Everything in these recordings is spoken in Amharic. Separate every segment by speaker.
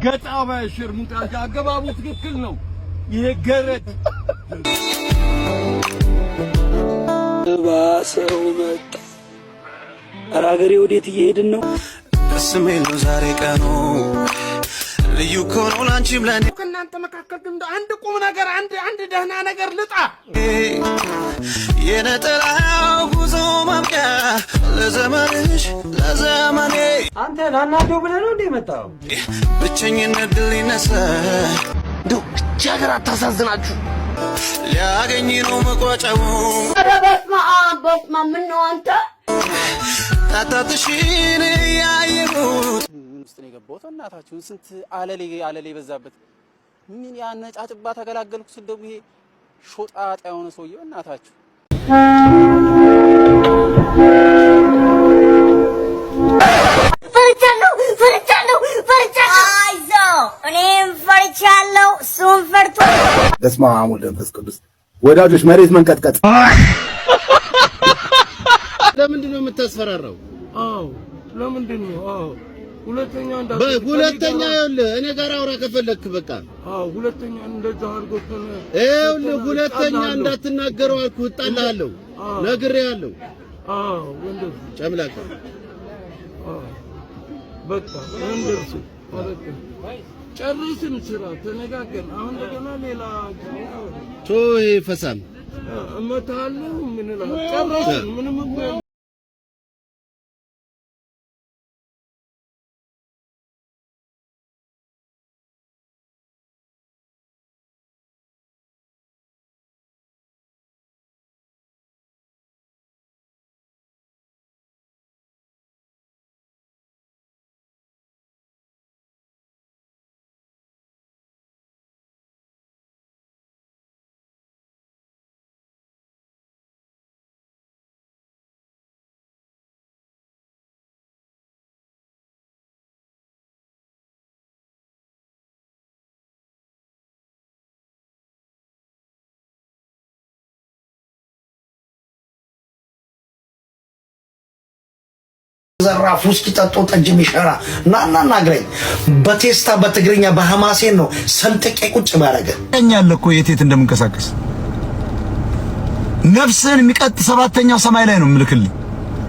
Speaker 1: ገጣባ ሽርሙጣ አገባቡ ትክክል ነው። ይሄ ገረድ ባሰው መጣ። አራገሬ ወዴት እየሄድን ነው?
Speaker 2: ደስሜል ነው ዛሬ ቀኑ ልዩ ኮኖ ላንቺም ለኔ
Speaker 1: ከናንተ መካከል ግን አንድ ቁም ነገር አንድ ደህና ነገር ልጣ
Speaker 2: የነጠላው ጉዞ ማብቂያ ለዘመንሽ ለዘመኔ
Speaker 3: አንተ ናናዶ ብለህ ነው እንዴ መጣው?
Speaker 2: ብቸኝነት ድል ይነሳ
Speaker 1: ዶ ጃገራ ታሳዝናችሁ
Speaker 2: ሊያገኝ ነው መቋጫው
Speaker 4: በስማ ምን ነው አንተ
Speaker 2: ታታትሽን ያየሁት
Speaker 3: ውስጥ ነው የገባሁት። እናታችሁን ስንት አለሌ በዛበት ምን ያነጫጭባ ተገላገልኩ ስል ደግሞ ይሄ ሾጣጣ የሆነ ሰውዬው እናታችሁ
Speaker 4: ፈርቻለሁ አይዞህ እኔም ፈርቻለሁ እሱም ፈርቶ
Speaker 5: በስመ አብ ወወልድ ወመንፈስ ቅዱስ ወዳጆች መሬት መንቀጥቀጥ
Speaker 1: ለምንድን ነው የምታስፈራራው? አዎ ለምንድን ነው? አዎ ሁለተኛ ይኸውልህ እኔ ጋር አውራ ከፈለክ በቃ አዎ ሁለተኛ እንደዛ አድርጎ ሁለተኛ እንዳትናገረው አልኩህ እጣልሃለሁ ነግሬሃለሁ አዎ ወንድም ጨምላቃ አዎ በቃ እንደርሱ ማለት ጨርሰን ስራ ተነጋገርን። አሁን እንደገና ሌላ ቶይ ፈሳም እመታለሁ ምን እላለሁ ጨርሰን ምንም እኮ
Speaker 5: ዘራፍ ውስጥ ጠጦ ጠጅ የሚሸራ ናና ግረኝ በቴስታ በትግርኛ በሐማሴን ነው ሰንጠቄ ቁጭ ባረገ
Speaker 6: እኛለ እኮ የት እንደምንቀሳቀስ ነፍስን የሚቀጥ ሰባተኛው ሰማይ ላይ ነው ምልክልኝ።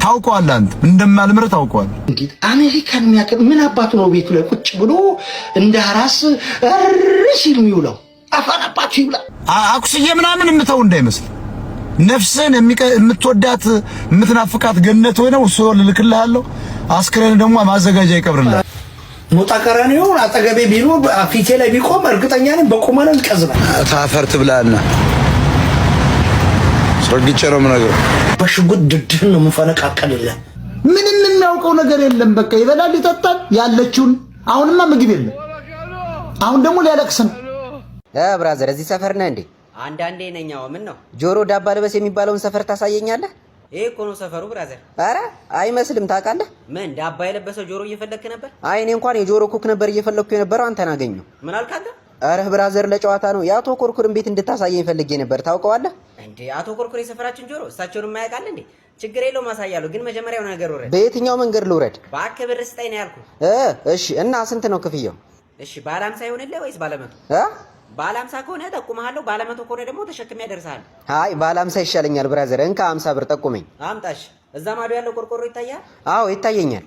Speaker 6: ታውቀዋለህ አንተ እንደማልምር ታውቀዋለህ።
Speaker 5: እንግዲህ አሜሪካን የሚያቀም ምን አባቱ ነው ቤቱ ላይ ቁጭ ብሎ እንደ ራስ ሲል የሚውለው አፋናባቱ ይብላ
Speaker 6: አኩስዬ ምናምን የምተው እንዳይመስል ነፍስን የምትወዳት የምትናፍቃት ገነት ሆነ እሱ ልልክልሃለሁ። አስክሬን ደግሞ ማዘጋጃ ይቀብርልሃል።
Speaker 5: ሞጣ ቀራኒዮ አጠገቤ ቢሮ ፊቴ ላይ ቢቆም እርግጠኛ ነኝ በቁመና ይቀዝናል።
Speaker 6: ታፈርት ብላና ሰርግጬ ነው የምነግርህ።
Speaker 5: በሽጉጥ ድድህን ነው የምፈነቃቀልልህ።
Speaker 7: ምንም የሚያውቀው ነገር የለም። በቃ ይበላል ይጠጣል ያለችውን። አሁንማ ምግብ የለም። አሁን ደግሞ ሊያለቅስ ነው።
Speaker 8: ብራዘር እዚህ ሰፈር ነህ እንዴ?
Speaker 9: አንዳንዴ ነኛው ምን ነው
Speaker 8: ጆሮ ዳባ ልበስ የሚባለውን ሰፈር ታሳየኛለህ?
Speaker 9: ይሄ እኮ ነው ሰፈሩ ብራዘር።
Speaker 8: አረ አይመስልም። ታውቃለህ
Speaker 9: ምን ዳባ የለበሰው ጆሮ እየፈለክ ነበር?
Speaker 8: አይ እኔ እንኳን የጆሮ ኩክ ነበር እየፈለኩ የነበረው አንተን አገኘሁ።
Speaker 9: ምን አልክ አንተ?
Speaker 8: አረ ብራዘር ለጨዋታ ነው። የአቶ ኮርኩርን ቤት እንድታሳየኝ ፈልጌ ነበር። ታውቀዋለህ
Speaker 9: እንዴ? አቶ ኮርኩር የሰፈራችን ጆሮ እሳቸውን ማያውቃል እንዴ? ችግር የለውም አሳያለሁ። ግን መጀመሪያው ነገር ወረድ።
Speaker 8: በየትኛው መንገድ ልውረድ?
Speaker 9: እባክህ ብር ስጠኝ ነው ያልኩህ።
Speaker 8: እሺ እና ስንት ነው ክፍያው?
Speaker 9: እሺ ባለ 50 ይሆንልህ ወይስ ባለ 100? ባለ 50 ከሆነ ጠቁመሃለሁ፣ ባለ 100 ከሆነ ደግሞ ተሸክሜ ያደርሳል።
Speaker 8: አይ ባለ 50 ይሻለኛል ብራዘር። እንካ 50 ብር ጠቁመኝ።
Speaker 9: አምጣሽ። እዛ ማዶ ያለው ቆርቆሮ ይታያል?
Speaker 8: አዎ ይታየኛል።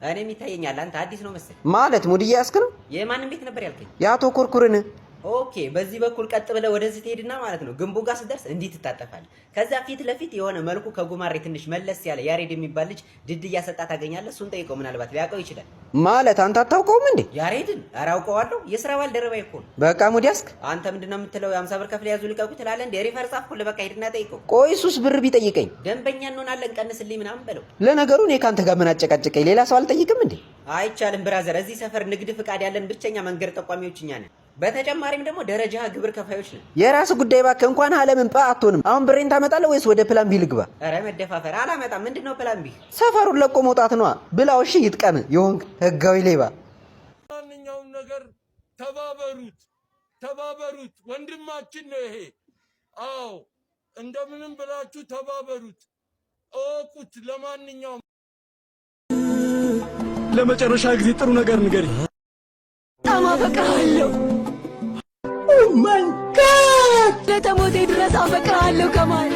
Speaker 9: እኔም ይታየኛል። አንተ አዲስ ነው መሰለኝ።
Speaker 8: ማለት ሙድ እያስክ ነው?
Speaker 9: የማንን ቤት ነበር ያልከኝ?
Speaker 8: የአቶ ኮርኩርን።
Speaker 9: ኦኬ በዚህ በኩል ቀጥ ብለህ ወደዚህ ትሄድና ማለት ነው ግንቡ ጋር ስትደርስ እንዲህ ትታጠፋለህ። ከዛ ፊት ለፊት የሆነ መልኩ ከጉማሬ ትንሽ መለስ ያለ ያሬድ የሚባል ልጅ ድድ እያሰጣ ታገኛለህ። እሱን ጠይቀው፣ ምናልባት ሊያውቀው ይችላል።
Speaker 8: ማለት አንተ አታውቀውም እንዴ?
Speaker 9: ያሬድን? ኧረ አውቀዋለሁ። የሥራ ባልደረባዬ እኮ ነው።
Speaker 8: በቃ ሙድ ያስክ።
Speaker 9: አንተ ምንድነው የምትለው? የ50 ብር ከፍለ ያዙ ልቀቁ ትላለህ እንዴ? ሪፈር ጻፍኩልህ። በቃ ሂድና ጠይቀው።
Speaker 8: ቆይ እሱስ ብር ቢጠይቀኝ
Speaker 9: ደንበኛ እንሆናለን ቀንስልኝ ምናምን በለው።
Speaker 8: ለነገሩ እኔ ካንተ ጋር ምን አጨቃጨቀኝ? ሌላ ሰው አልጠይቅም እንዴ?
Speaker 9: አይቻልም ብራዘር። እዚህ ሰፈር ንግድ ፍቃድ ያለን ብቸኛ መንገድ ጠቋሚዎች እኛ ነን። በተጨማሪም ደግሞ ደረጃ ግብር ከፋዮች ነን።
Speaker 8: የራስ ጉዳይ እባክህ። እንኳን አለምን አትሆንም። አሁን ብሬን ታመጣለህ ወይስ ወደ ፕላን ቢ ልግባ?
Speaker 9: ኧረ መደፋፈር አላመጣም። ምንድነው ፕላን ቢ?
Speaker 8: ሰፈሩን ለቆ መውጣት ነዋ። ብላው እሺ፣ ይጥቀም ይሆንክ ህጋዊ ሌባ።
Speaker 1: ማንኛውም ነገር ተባበሩት። ወንድማችን ነው ይሄ። አዎ እንደምንም ብላችሁ ተባበሩት፣ እወቁት። ለማንኛውም
Speaker 6: ለመጨረሻ ጊዜ ጥሩ ነገር ንገሪ።
Speaker 4: አፈቅርሃለሁ ኦ ማይ ጋድ ለተሞቴ ድረስ አፈቅርሃለሁ ከማል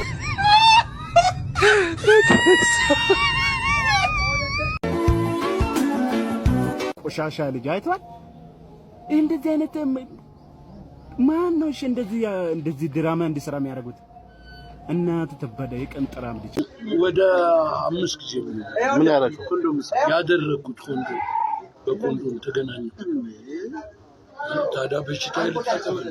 Speaker 3: ቆሻሻ ልጅ አይቷል እንደዚህ አይነት ማን ነው እሺ እንደዚህ ድራማ እንዲሰራ የሚያደርጉት እናት ተበደ የቀንጥራም ልጅ
Speaker 1: ወደ 5 ጊዜ ምን ያደረገው ኮንዶም ያደረኩት ኮንዶም በኮንዶም ተገናኙ ታዲያ በሽታ ይልታቀበል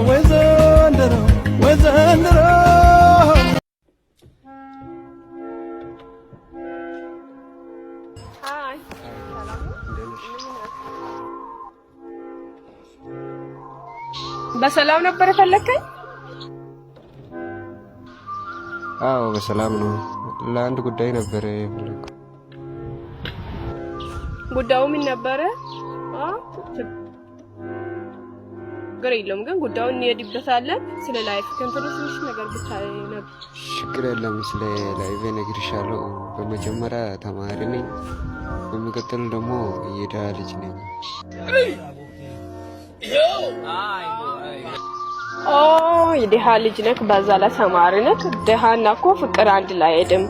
Speaker 3: ወዘንድሮ
Speaker 10: በሰላም ነበር ፈለከኝ?
Speaker 11: አዎ በሰላም ነው። ለአንድ ጉዳይ ነበር የፈለኩት።
Speaker 10: ጉዳዩ ምን ነበር? ግሬለም ግን ጉዳዩን እንሄድበታለን። ስለ ላይፍ ትንሽ ነገር ብቻ ነው።
Speaker 11: ችግር የለም። ስለ ላይፍ ነግርሻለሁ። በመጀመሪያ ተማሪ ነኝ። በሚቀጥል ደግሞ የድሃ ልጅ ነኝ።
Speaker 10: የድሃ ልጅ ነህ፣ በዛ ላይ ተማሪ ነህ። ድሃና እኮ ፍቅር አንድ ላይ አይሄድም።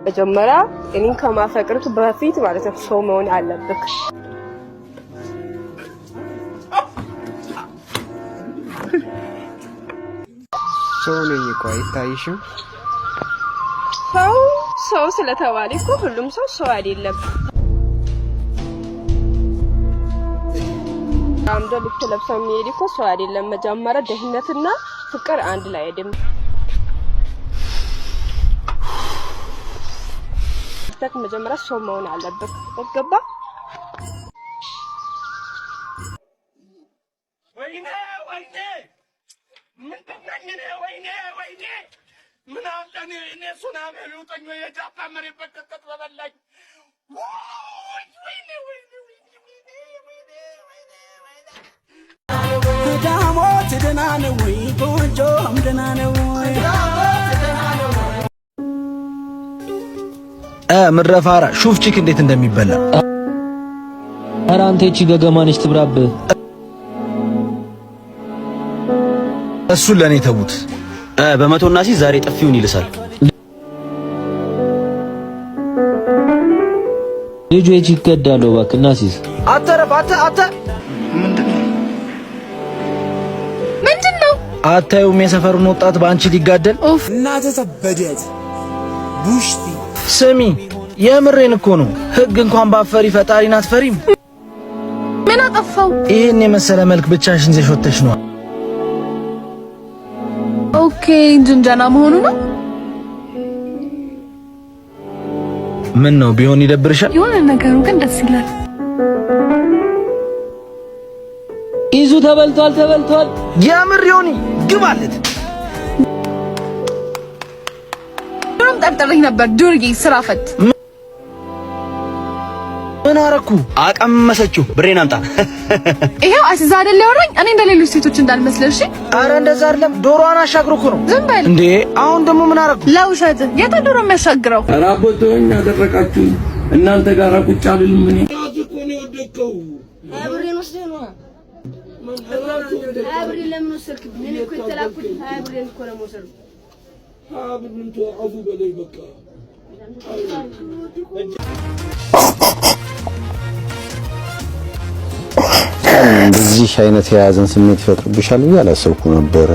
Speaker 10: መጀመሪያ እኔን ከማፈቅርህ በፊት ማለት ነው ሰው መሆን አለብህ።
Speaker 11: ሰው ነኝ እኮ አይታይሽም?
Speaker 10: ሰው ስለተባለ እኮ ሁሉም ሰው አይደለም። አምዶ ልትለብሰው የሚሄድ እኮ ሰው አይደለም። መጀመሪያ ደህንነትና ፍቅር አንድ ላይ አይደለም። መጀመሪያ ሰው መሆን አለበት። ገባ?
Speaker 1: ወይኔ ምን አለኝ እኔ ሱናሚ ልውጠኝ የጃፓ መሬት በቀጥቀጥ በበላኝ
Speaker 3: ዳሞት ደህና ነው ወይ ቆንጆም ደህና ነው ወይ
Speaker 5: ምድረፋራ ሹፍ ቺክ እንዴት እንደሚበላ
Speaker 8: ኧረ አንተ እቺ ገገማ ነች ትብራብህ።
Speaker 5: እሱን ለኔ ተውት።
Speaker 8: በመቶና ሲ ዛሬ ጥፊውን ይልሳል። ልጁ እቺ ይገዳለው ባክና ሲስ
Speaker 5: አተ
Speaker 10: ምንድነው?
Speaker 5: አታዩም የሰፈሩን ወጣት ባንቺ ሊጋደል?
Speaker 3: እናተ ተበደት ቡሽቲ
Speaker 5: ስሚ የምሬን እኮ ነው። ህግ እንኳን ባፈሪ ፈጣሪን አትፈሪም?
Speaker 10: ምን አጠፋው?
Speaker 5: ይሄን የመሰለ መልክ ብቻሽን ይዘሽ ወጥተሽ ነው።
Speaker 10: ኦኬ ጅንጀና መሆኑ ነው።
Speaker 5: ምን ነው ቢሆን ይደብርሻል?
Speaker 10: የሆነ ነገሩ ግን ደስ ይላል።
Speaker 8: ይዙ ተበልቷል።
Speaker 5: የምር ዮኒ ግባለት።
Speaker 10: ድሮም ጠርጥሬህ ነበር ዱርዬ ስራ ፈት።
Speaker 5: ምን አረኩ?
Speaker 8: አቀመሰችው። ብሬን አምጣ።
Speaker 10: ይሄው አስዛ አይደል ያወራኝ። እኔ እንደሌሎች ሴቶች እንዳልመስልሽ እሺ?
Speaker 5: አረ እንደዛ አይደለም። ዶሮዋን አሻግሮ እኮ ነው።
Speaker 10: ዝም በል
Speaker 5: እንዴ! አሁን ደግሞ ምን አረኩ?
Speaker 10: ለውሸት የት ዶሮ የሚያሻግረው?
Speaker 1: አራቦቶኝ ያደረቃችሁ እናንተ ጋር ቁጭ አልልም። ምን ያዝኩ ነው ወደከው
Speaker 4: አብሬን ወስደህ ነው አብሬ ለምን ወሰድክ? ምን እኮ ተላኩት አብሬን እኮ ነው ወሰድኩ።
Speaker 1: አብሬን ተአፉ በላይ በቃ
Speaker 6: እንደዚህ አይነት የያዘን ስሜት ይፈጥርብሻል ብዬ አላሰብኩም ነበር።